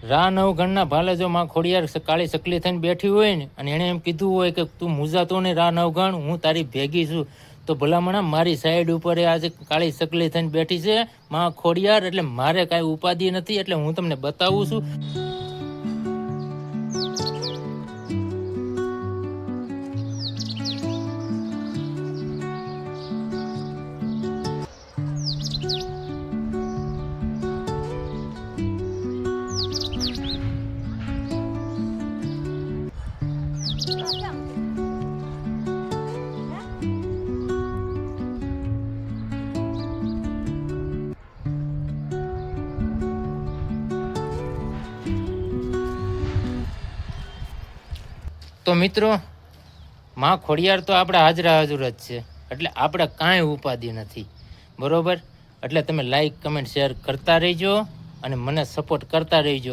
રા નવગણના ભાલે જો માં ખોડિયાર કાળી સકલી થઈને બેઠી હોય ને અને એણે એમ કીધું હોય કે તું મૂંઝાતો ને રા નવગણ, હું તારી ભેગી છું, તો ભલામણા મારી સાઈડ ઉપર આજે કાળી સકલી થઈને બેઠી છે માં ખોડિયાર, એટલે મારે કાંઈ ઉપાધિ નથી, એટલે હું તમને બતાવું છું. તો મિત્રો, માં ખોડિયાર તો આપણે હાજરા હાજર જ છે, એટલે આપણે કાંઈ ઉપાધિ નથી, બરોબર? એટલે તમે લાઈક કમેન્ટ શેર કરતા રહેજો અને મને સપોર્ટ કરતા રહેજો.